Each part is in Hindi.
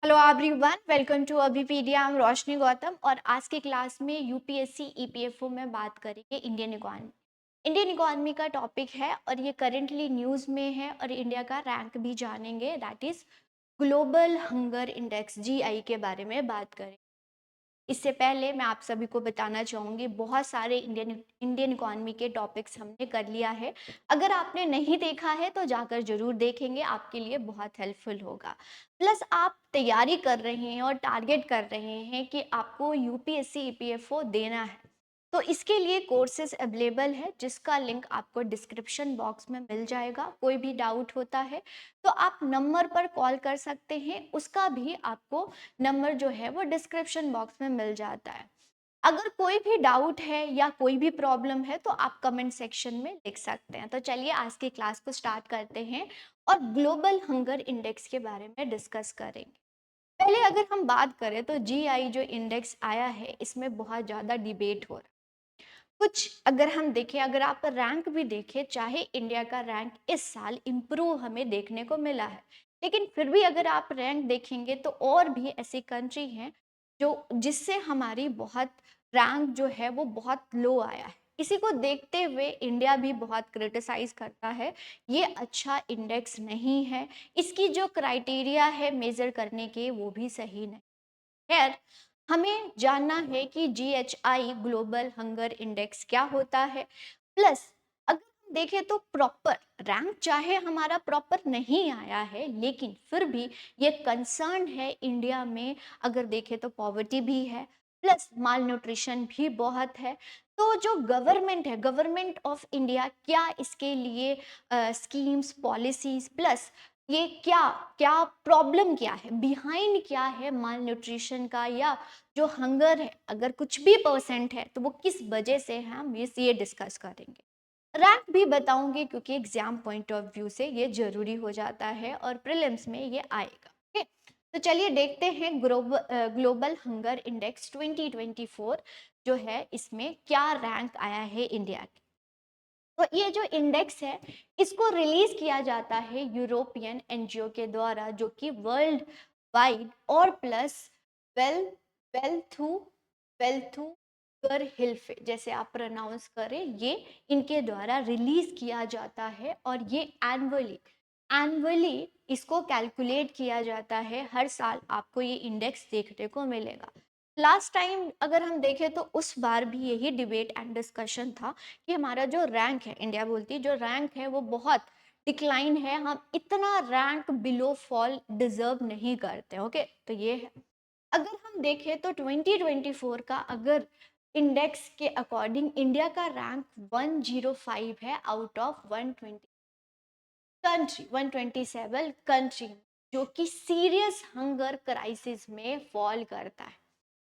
Hello everyone, welcome to Abhipedia. I am Roshni Gautam और आज की क्लास में यूपीएससी ईपीएफओ में बात करेंगे इंडियन इकोनॉमी। इंडियन इकोनॉमी का टॉपिक है और ये करेंटली न्यूज़ में है और इंडिया का रैंक भी जानेंगे, that is global hunger index GI के बारे में बात करें। इससे पहले मैं आप सभी को बताना चाहूँगी, बहुत सारे इंडियन इंडियन इकोनॉमी के टॉपिक्स हमने कर लिया है। अगर आपने नहीं देखा है तो जाकर ज़रूर देखेंगे, आपके लिए बहुत हेल्पफुल होगा। प्लस आप तैयारी कर रहे हैं और टारगेट कर रहे हैं कि आपको यूपीएससी ईपीएफओ देना है, तो इसके लिए कोर्सेज अवेलेबल है जिसका लिंक आपको डिस्क्रिप्शन बॉक्स में मिल जाएगा। कोई भी डाउट होता है तो आप नंबर पर कॉल कर सकते हैं, उसका भी आपको नंबर जो है वो डिस्क्रिप्शन बॉक्स में मिल जाता है। अगर कोई भी डाउट है या कोई भी प्रॉब्लम है तो आप कमेंट सेक्शन में लिख सकते हैं। तो चलिए आज की क्लास को स्टार्ट करते हैं और ग्लोबल हंगर इंडेक्स के बारे में डिस्कस करेंगे। पहले अगर हम बात करें तो जीआई जो इंडेक्स आया है, इसमें बहुत ज़्यादा डिबेट हो रहा है। कुछ अगर हम देखें, अगर आप रैंक भी देखें, चाहे इंडिया का रैंक इस साल इम्प्रूव हमें देखने को मिला है, लेकिन फिर भी अगर आप रैंक देखेंगे तो और भी ऐसी कंट्री हैं जो जिससे हमारी बहुत रैंक जो है वो बहुत लो आया है। इसी को देखते हुए इंडिया भी बहुत क्रिटिसाइज करता है, ये अच्छा इंडेक्स नहीं है, इसकी जो क्राइटेरिया है मेजर करने के वो भी सही नहीं। खैर, हमें जानना है कि जीएचआई ग्लोबल हंगर इंडेक्स क्या होता है। प्लस अगर हम देखें तो प्रॉपर रैंक चाहे हमारा प्रॉपर नहीं आया है, लेकिन फिर भी ये कंसर्न है इंडिया में। अगर देखें तो पॉवर्टी भी है, प्लस माल न्यूट्रिशन भी बहुत है। तो जो गवर्नमेंट है, गवर्नमेंट ऑफ इंडिया क्या इसके लिए स्कीम्स, पॉलिसीज, प्लस ये क्या क्या प्रॉब्लम क्या है, बिहाइंड क्या है माल न्यूट्रिशन का, या जो हंगर है अगर कुछ भी परसेंट है तो वो किस वजह से है, हम ये डिस्कस करेंगे। रैंक भी बताऊंगी क्योंकि एग्जाम पॉइंट ऑफ व्यू से ये जरूरी हो जाता है और प्रीलिम्स में ये आएगा। ओके, तो चलिए देखते हैं ग्लोबल हंगर इंडेक्स 2024 जो है, इसमें क्या रैंक आया है इंडिया की। तो ये जो इंडेक्स है, इसको रिलीज किया जाता है यूरोपियन एनजीओ के द्वारा, जो कि वर्ल्ड वाइड और प्लस वेल वेल्थू वेल्थू कर हिल्फे, जैसे आप प्रोनाउंस करें, ये इनके द्वारा रिलीज किया जाता है और ये एनुअली एनुअली इसको कैलकुलेट किया जाता है। हर साल आपको ये इंडेक्स देखने को मिलेगा। लास्ट टाइम अगर हम देखें तो उस बार भी यही डिबेट एंड डिस्कशन था कि हमारा जो रैंक है, इंडिया बोलती है जो रैंक है वो बहुत डिक्लाइन है, हम इतना रैंक बिलो फॉल डिजर्व नहीं करते। ओके, तो ये है। अगर हम देखें तो 2024 का अगर इंडेक्स के अकॉर्डिंग इंडिया का रैंक 105 है आउट ऑफ 120 कंट्री, 127 कंट्री, जो कि सीरियस हंगर क्राइसिस में फॉल करता है।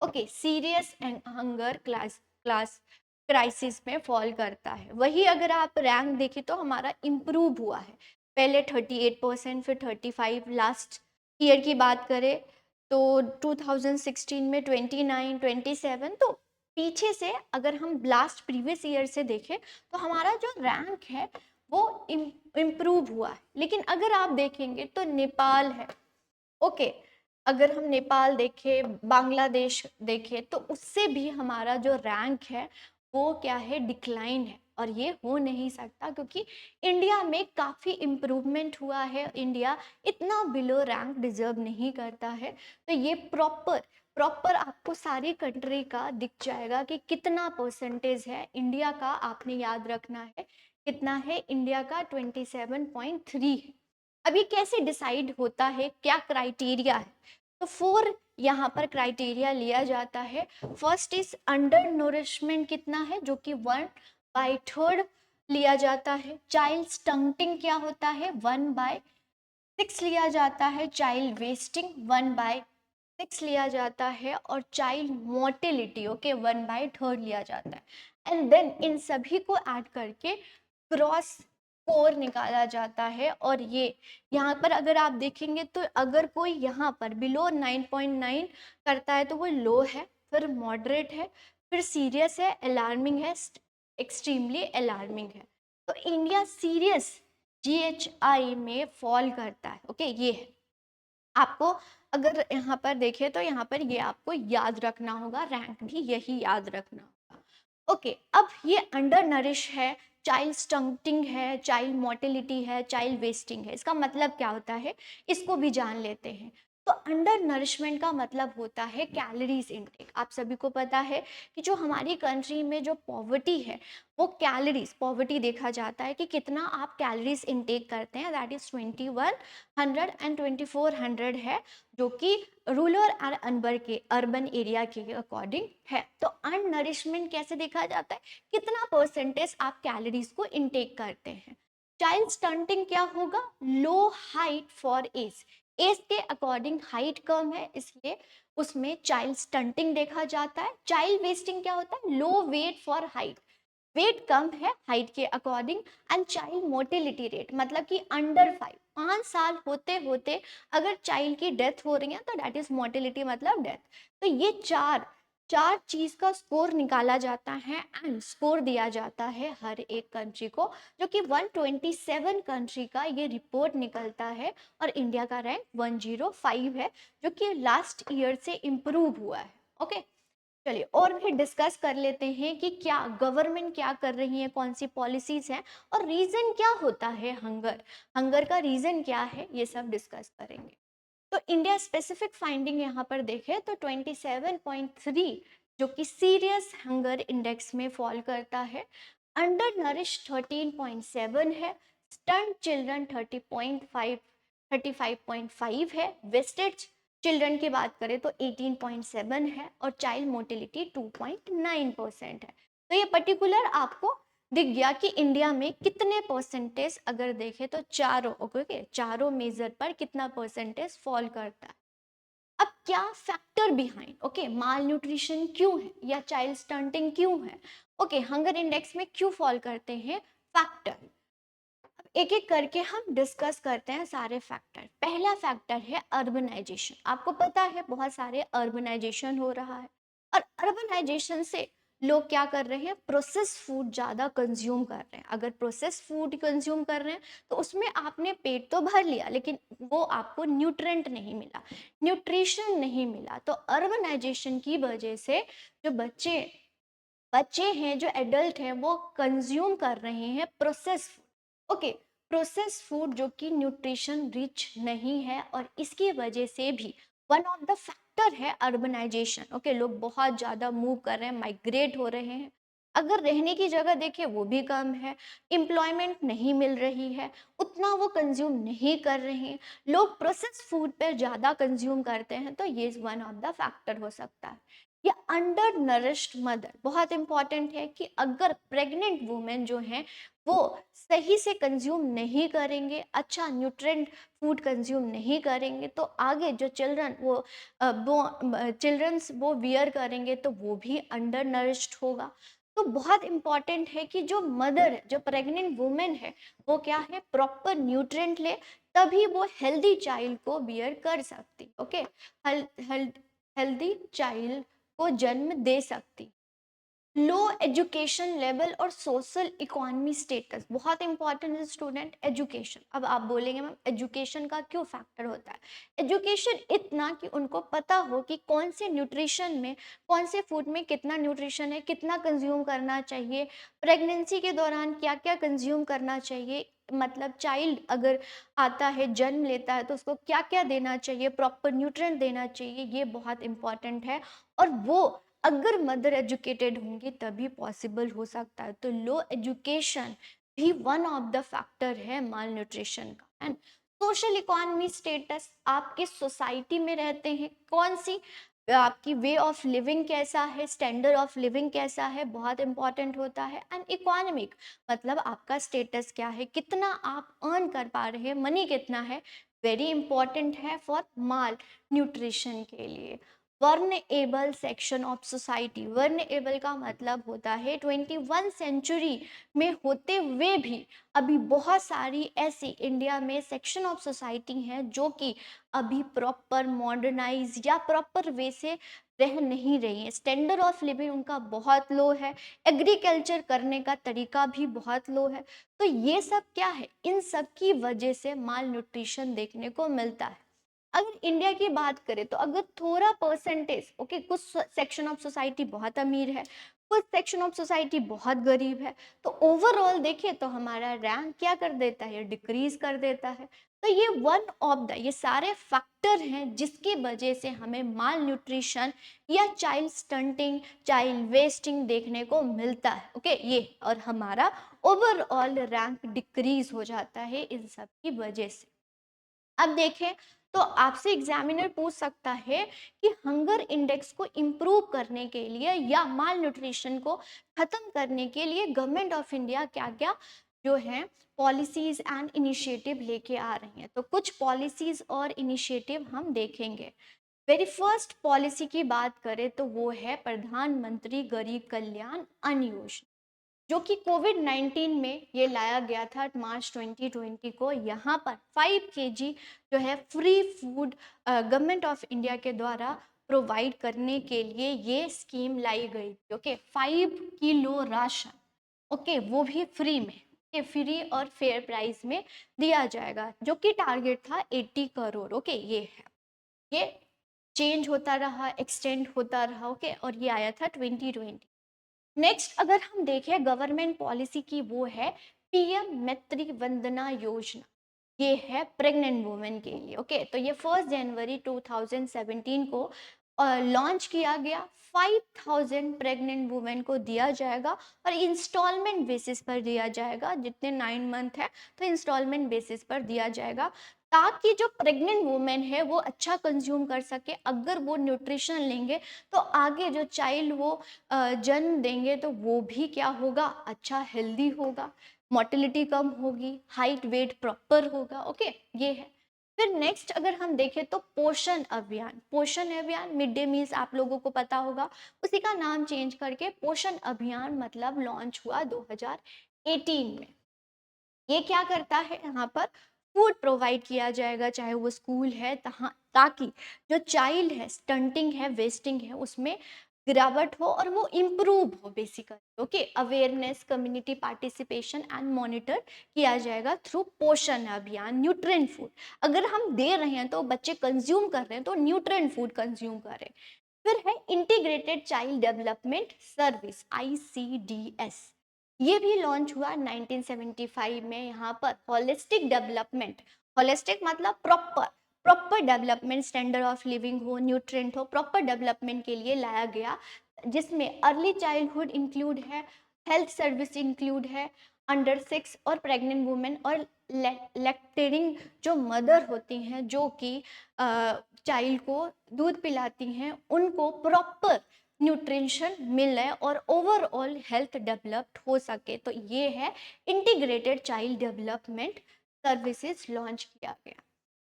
Okay, serious hunger class crisis में फॉल करता है। वही अगर आप रैंक देखें तो हमारा इम्प्रूव हुआ है, पहले 38%, फिर 35, लास्ट ईयर की बात करें तो 2016 में 29, 27। तो पीछे से अगर हम लास्ट प्रीवियस ईयर से देखें तो हमारा जो रैंक है वो इम्प्रूव हुआ है। लेकिन अगर आप देखेंगे तो नेपाल है, ओके, अगर हम नेपाल देखें, बांग्लादेश देखें, तो उससे भी हमारा जो रैंक है वो क्या है, डिक्लाइन है। और ये हो नहीं सकता क्योंकि इंडिया में काफ़ी इम्प्रूवमेंट हुआ है, इंडिया इतना बिलो रैंक डिजर्व नहीं करता है। तो ये प्रॉपर प्रॉपर आपको सारी कंट्री का दिख जाएगा कि कितना परसेंटेज है इंडिया का, आपने याद रखना है कितना है इंडिया का, 27.3 है। अब ये कैसे डिसाइड होता है, क्या क्राइटेरिया है, तो 4 यहाँ पर क्राइटेरिया लिया जाता है। फर्स्ट इज अंडर नोरिशमेंट कितना है, जो कि 1/3 लिया जाता है। चाइल्ड स्टंटिंग क्या होता है, 1/6 लिया जाता है। चाइल्ड वेस्टिंग 1/6 लिया जाता है और चाइल्ड मोर्टेलिटी, ओके, 1/3 लिया जाता है। एंड देन इन सभी को ऐड करके क्रॉस स्कोर निकाला जाता है। और ये यहाँ पर अगर आप देखेंगे तो अगर कोई यहाँ पर बिलो 9.9 करता है तो वो लो है, फिर मॉडरेट है, फिर सीरियस है, अलार्मिंग है, एक्सट्रीमली अलार्मिंग है। तो इंडिया सीरियस जीएचआई में फॉल करता है। ओके, ये है। आपको अगर यहाँ पर देखें तो यहाँ पर ये आपको याद रखना होगा, रैंक भी यही याद रखना होगा। ओके, अब ये अंडर नरिश है, चाइल्ड स्टंटिंग है, चाइल्ड मोर्टेलिटी है, चाइल्ड वेस्टिंग है, इसका मतलब क्या होता है, इसको भी जान लेते हैं। तो अंडर नरिशमेंट का मतलब होता है कैलोरीज इनटेक। आप सभी को पता है कि जो हमारी कंट्री में जो पॉवर्टी है, वो कैलोरीज पॉवर्टी देखा जाता है कि कितना आप कैलोरीज इनटेक करते हैं, दैट इज 2100 एंड 2400 है, जो कि रूरल और अर्बन एरिया के अकॉर्डिंग है। तो अननरिशमेंट कैसे देखा जाता है, कितना परसेंटेज आप कैलोरीज को इनटेक करते हैं। चाइल्ड स्टंटिंग क्या होगा, लो हाइट फॉर एज, एज के अकॉर्डिंग हाइट कम है इसलिए उसमें चाइल्ड स्टंटिंग देखा जाता है। चाइल्ड वेस्टिंग क्या होता है, लो वेट फॉर हाइट, वेट कम है हाइट के according. And child mortality rate मतलब कि अंडर 5 साल होते होते अगर चाइल्ड की डेथ हो रही है तो दैट इज मोर्टेलिटी मतलब डेथ। तो ये चार चार चीज का स्कोर निकाला जाता है एंड स्कोर दिया जाता है हर एक कंट्री को, जो कि 127 कंट्री का ये रिपोर्ट निकलता है और इंडिया का रैंक 105 है, जो कि लास्ट ईयर से इम्प्रूव हुआ है। ओके, चलिए और भी डिस्कस कर लेते हैं कि क्या गवर्नमेंट क्या कर रही है, कौन सी पॉलिसीज हैं और रीजन क्या होता है, हंगर हंगर का रीजन क्या है, ये सब डिस्कस करेंगे। तो इंडिया स्पेसिफिक फाइंडिंग यहाँ पर देखें तो 27.3 जो कि सीरियस हंगर इंडेक्स में फॉल करता है, अंडर नरिश 13.7 है, स्टंट चिल्ड्रन 35.5 है, वेस्टेड चिल्ड्रन की बात करें तो 18.7 है और चाइल्ड मोर्टेलिटी 2.9% है। तो ये पर्टिकुलर आपको दिख गया कि इंडिया में कितने परसेंटेज अगर देखें तो चारों, ओके, चारों मेजर पर कितना परसेंटेज फॉल करता है। अब क्या फैक्टर बिहाइंड, ओके, माल न्यूट्रिशन क्यों है या चाइल्ड स्टंटिंग क्यों है, ओके, हंगर इंडेक्स में क्यों फॉल करते हैं, फैक्टर एक एक करके हम डिस्कस करते हैं सारे फैक्टर। पहला फैक्टर है अर्बनाइजेशन। आपको पता है बहुत सारे अर्बनाइजेशन हो रहा है और अर्बनाइजेशन से लोग क्या कर रहे हैं, प्रोसेस फूड ज़्यादा कंज्यूम कर रहे हैं। अगर प्रोसेस फूड कंज्यूम कर रहे हैं तो उसमें आपने पेट तो भर लिया लेकिन वो आपको न्यूट्रेंट नहीं मिला, न्यूट्रिशन नहीं मिला। तो अर्बनाइजेशन की वजह से जो बच्चे बच्चे हैं, जो एडल्ट हैं, वो कंज्यूम कर रहे हैं process food. Okay, process food जो कि न्यूट्रिशन रिच नहीं है और इसकी वजह से भी वन ऑफ द फैक्टर है अर्बनाइजेशन। ओके, लोग बहुत ज़्यादा मूव कर रहे हैं, माइग्रेट हो रहे हैं। अगर रहने की जगह देखें वो भी कम है, एम्प्लॉयमेंट नहीं मिल रही है, उतना वो कंज्यूम नहीं कर रहे हैं, लोग प्रोसेस फूड पर ज़्यादा कंज्यूम करते हैं, तो ये वन ऑफ द फैक्टर हो सकता है। या अंडर नरिश्ड मदर, बहुत इंपॉर्टेंट है कि अगर प्रेग्नेंट वुमेन जो हैं वो सही से कंज्यूम नहीं करेंगे, अच्छा न्यूट्रेंट फूड कंज्यूम नहीं करेंगे, तो आगे जो चिल्ड्रन वो चिल्ड्रंस वो वियर करेंगे तो वो भी अंडर नरिश्ड होगा। तो बहुत इंपॉर्टेंट है कि जो मदर है, जो प्रेग्नेंट वुमेन है, वो क्या है, प्रॉपर न्यूट्रेंट ले, तभी वो हेल्दी चाइल्ड को बियर कर सकती। ओके, हेल्दी चाइल्ड को जन्म दे सकती। लो एजुकेशन लेवल और सोशल इकोनॉमी स्टेटस, बहुत इंपॉर्टेंट है स्टूडेंट, एजुकेशन। अब आप बोलेंगे मैम एजुकेशन का क्यों फैक्टर होता है, एजुकेशन इतना कि उनको पता हो कि कौन से न्यूट्रिशन में, कौन से फूड में कितना न्यूट्रिशन है, कितना कंज्यूम करना चाहिए, प्रेगनेंसी के दौरान क्या क्या कंज्यूम करना चाहिए, मतलब चाइल्ड अगर आता है, जन्म लेता है, तो उसको क्या क्या देना चाहिए, प्रॉपर न्यूट्रिएंट देना चाहिए, ये बहुत इंपॉर्टेंट है। और वो अगर मदर एजुकेटेड होंगी तभी पॉसिबल हो सकता है। तो लो एजुकेशन भी वन ऑफ द फैक्टर है माल न्यूट्रिशन का। एंड सोशल इकोनॉमी स्टेटस, आपके सोसाइटी में रहते हैं, कौन सी आपकी वे ऑफ लिविंग कैसा है, स्टैंडर्ड ऑफ लिविंग कैसा है, बहुत इंपॉर्टेंट होता है। एंड इकोनॉमिक मतलब आपका स्टेटस क्या है, कितना आप अर्न कर पा रहे हैं, मनी कितना है, वेरी इंपॉर्टेंट है फॉर माल न्यूट्रिशन के लिए। वर्नएबल सेक्शन ऑफ सोसाइटी, वर्नएबल का मतलब होता है 21 सेंचुरी में होते हुए भी अभी बहुत सारी ऐसी इंडिया में सेक्शन ऑफ सोसाइटी हैं जो कि अभी प्रॉपर मॉडर्नाइज या प्रॉपर वे से रह नहीं रही है, स्टैंडर्ड ऑफ लिविंग उनका बहुत लो है, एग्रीकल्चर करने का तरीका भी बहुत लो है। तो ये सब क्या है, इन सब की वजह से माल न्यूट्रिशन देखने को मिलता है। अगर इंडिया की बात करें तो अगर थोड़ा परसेंटेज, ओके, कुछ सेक्शन ऑफ सोसाइटी बहुत अमीर है, कुछ सेक्शन ऑफ सोसाइटी बहुत गरीब है, तो ओवरऑल देखें तो हमारा रैंक क्या कर देता है, डिक्रीज कर देता है। तो ये वन ऑफ द, ये सारे फैक्टर हैं जिसकी वजह से हमें माल न्यूट्रिशन या चाइल्ड स्टंटिंग, चाइल्ड वेस्टिंग देखने को मिलता है, ओके, ये, और हमारा ओवरऑल रैंक डिक्रीज हो जाता है इन सब की वजह से। अब देखें तो आपसे एग्जामिनर पूछ सकता है कि हंगर इंडेक्स को इम्प्रूव करने के लिए या माल न्यूट्रिशन को खत्म करने के लिए गवर्नमेंट ऑफ इंडिया क्या क्या जो है पॉलिसीज एंड इनिशिएटिव लेके आ रही हैं। तो कुछ पॉलिसीज और इनिशिएटिव हम देखेंगे। वेरी फर्स्ट पॉलिसी की बात करें तो वो है प्रधानमंत्री गरीब कल्याण अन्न योजना, जो कि कोविड-19 में ये लाया गया था मार्च 2020 को। यहाँ पर 5 kg जो है free food government of India के द्वारा प्रोवाइड करने के लिए ये स्कीम लाई गई थी, ओके। 5 किलो राशन, ओके, वो भी फ्री में, ओके, फ्री और फेयर प्राइस में दिया जाएगा, जो कि टारगेट था 80 करोड़, ओके। ये है, ये चेंज होता रहा, एक्सटेंड होता रहा, ओके, और ये आया था 2020। नेक्स्ट अगर हम देखें गवर्नमेंट पॉलिसी की, वो है पीएम मित्र वंदना योजना। ये है प्रेग्नेंट वुमेन के लिए, ओके। तो ये 1 जनवरी 2017 को लॉन्च किया गया। 5000 प्रेग्नेंट वुमेन को दिया जाएगा और इंस्टॉलमेंट बेसिस पर दिया जाएगा। जितने 9 मंथ है तो इंस्टॉलमेंट बेसिस पर दिया जाएगा, ताकि जो प्रेग्नेंट वुमेन है वो अच्छा कंज्यूम कर सके। अगर वो न्यूट्रिशन लेंगे तो आगे जो चाइल्ड वो जन्म देंगे तो वो भी क्या होगा, अच्छा हेल्दी होगा, मोटिलिटी कम होगी, हाइट वेट प्रॉपर होगा, ओके। ये है। फिर नेक्स्ट अगर हम देखें तो पोषण अभियान। पोषण अभियान मिड डे मील्स आप लोगों को पता होगा, उसी का नाम चेंज करके पोषण अभियान मतलब लॉन्च हुआ 2018 में। ये क्या करता है, यहाँ पर फूड प्रोवाइड किया जाएगा, चाहे वो स्कूल है, ताकि जो चाइल्ड है, स्टंटिंग है, वेस्टिंग है, उसमें गिरावट हो और वो इम्प्रूव हो basically, okay. Awareness, community participation and monitor किया जाएगा थ्रू पोषण अभियान। न्यूट्रिएंट फूड अगर हम दे रहे हैं तो बच्चे कंज्यूम कर रहे हैं, तो न्यूट्रिएंट फूड कंज्यूम करें। फिर है integrated child development service, ICDS। ये भी लॉन्च हुआ 1975 में। यहाँ पर होलिस्टिक डेवलपमेंट, होलिस्टिक मतलब proper, proper development, standard of living हो, न्यूट्रिएंट हो, प्रॉपर डेवलपमेंट के लिए लाया गया, जिसमें अर्ली चाइल्डहुड इंक्लूड है, हेल्थ सर्विस इंक्लूड है, अंडर 6 और प्रेग्नेंट वुमेन और लैक्टेटिंग जो मदर होती हैं, जो कि चाइल्ड को दूध पिलाती हैं, उनको प्रॉपर न्यूट्रिशन मिले और ओवरऑल हेल्थ डेवलप्ड हो सके। तो ये है integrated child development services launch किया गया।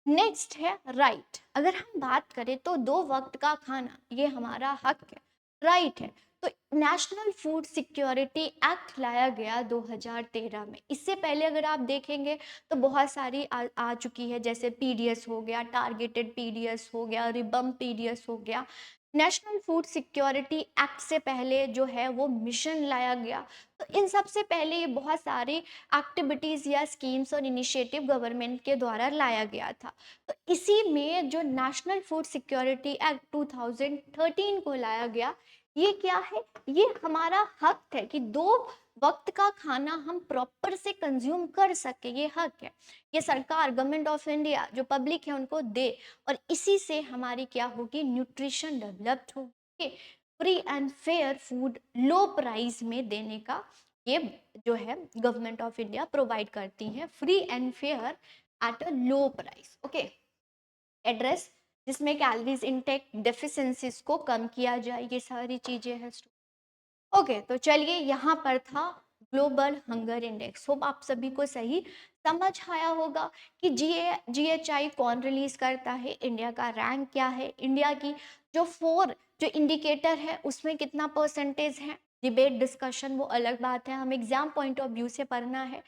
नेक्स्ट है राइट। अगर हम बात करें तो 2 वक्त का खाना ये हमारा हक है, राइट है। तो नेशनल फूड सिक्योरिटी एक्ट लाया गया 2013 में। इससे पहले अगर आप देखेंगे तो बहुत सारी आ चुकी है, जैसे PDS हो गया, टारगेटेड PDS हो गया, रिबम PDS हो गया। नेशनल फूड सिक्योरिटी एक्ट से पहले जो है वो मिशन लाया गया। तो इन सब से पहले ये बहुत सारी एक्टिविटीज़ या स्कीम्स और इनिशिएटिव गवर्नमेंट के द्वारा लाया गया था। तो इसी में जो नेशनल फूड सिक्योरिटी एक्ट 2013 को लाया गया, ये क्या है, ये हमारा हक है कि 2 वक्त का खाना हम प्रॉपर से कंज्यूम कर सके, ये हक है। ये सरकार, गवर्नमेंट ऑफ इंडिया जो पब्लिक है उनको दे, और इसी से हमारी क्या होगी, न्यूट्रिशन डेवलप्ड होगी। Free and fair food low price में देने का ये जो है गवर्नमेंट ऑफ इंडिया प्रोवाइड करती है, free and fair at a low price, okay. Address जिसमें कैलोरीज इनटेक डेफिशिएंसीज को कम किया जाए, ये सारी चीजें हैं। ओके, तो चलिए यहाँ पर था ग्लोबल हंगर इंडेक्स। होप आप सभी को सही समझ आया होगा कि GHI कौन रिलीज करता है, इंडिया का रैंक क्या है, इंडिया की जो 4 जो इंडिकेटर है उसमें कितना परसेंटेज है। डिबेट डिस्कशन वो अलग बात है, हम एग्जाम पॉइंट ऑफ व्यू से पढ़ना है।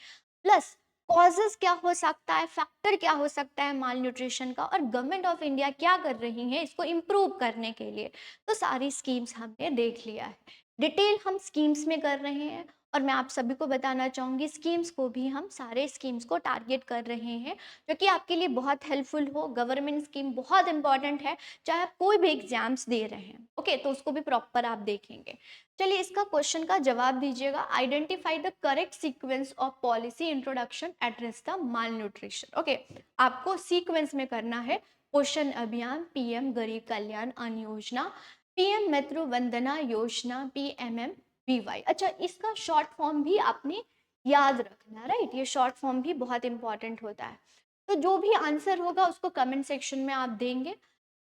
प्लस कॉजेस क्या हो सकता है, फैक्टर क्या हो सकता है माल न्यूट्रिशन का, और गवर्नमेंट ऑफ इंडिया क्या कर रही है इसको इम्प्रूव करने के लिए। तो सारी स्कीम्स हमने देख लिया है। डिटेल हम स्कीम्स में कर रहे हैं और मैं आप सभी को बताना चाहूँगी स्कीम्स को भी हम सारे स्कीम्स को टारगेट कर रहे हैं, जो कि आपके लिए बहुत हेल्पफुल हो। गवर्नमेंट स्कीम बहुत इंपॉर्टेंट है, चाहे आप कोई भी एग्जाम्स दे रहे हैं, ओके, तो उसको भी प्रॉपर आप देखेंगे। चलिए इसका क्वेश्चन का जवाब दीजिएगा। Identify the correct sequence of policy introduction address the mall nutrition. Okay, आपको सीक्वेंस में करना है। पोषण अभियान, पीएम गरीब कल्याण अन्न योजना, पीएम मित्र वंदना योजना, पीएमएमवीवाई। अच्छा, इसका शॉर्ट फॉर्म भी आपने याद रखना, राइट? ये शॉर्ट फॉर्म भी बहुत इंपॉर्टेंट होता है। तो जो भी आंसर होगा उसको कमेंट सेक्शन में आप देंगे।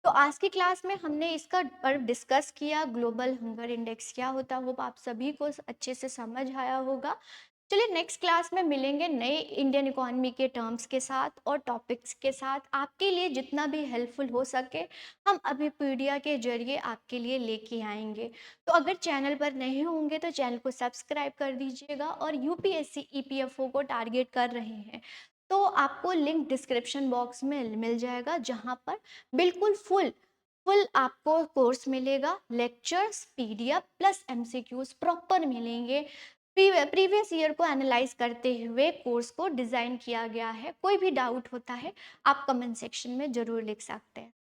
तो आज की क्लास में हमने इसका पर डिस्कस किया, ग्लोबल हंगर इंडेक्स क्या होता है, वो आप सभी को अच्छे से समझ आया होगा। चलिए नेक्स्ट क्लास में मिलेंगे नए इंडियन इकोनॉमी के टर्म्स के साथ और टॉपिक्स के साथ। आपके लिए जितना भी हेल्पफुल हो सके हम अभी पीडिया के जरिए आपके लिए लेके आएंगे। तो अगर चैनल पर नहीं होंगे तो चैनल को सब्सक्राइब कर दीजिएगा। और यूपीएससी ईपीएफओ को टारगेट कर रहे हैं तो आपको लिंक डिस्क्रिप्शन बॉक्स में मिल जाएगा, जहाँ पर बिल्कुल फुल फुल आपको कोर्स मिलेगा। Lectures, PDF plus MCQs proper मिलेंगे। प्रीवियस ईयर को एनालाइज करते हुए कोर्स को डिज़ाइन किया गया है। कोई भी डाउट होता है आप कमेंट सेक्शन में ज़रूर लिख सकते हैं।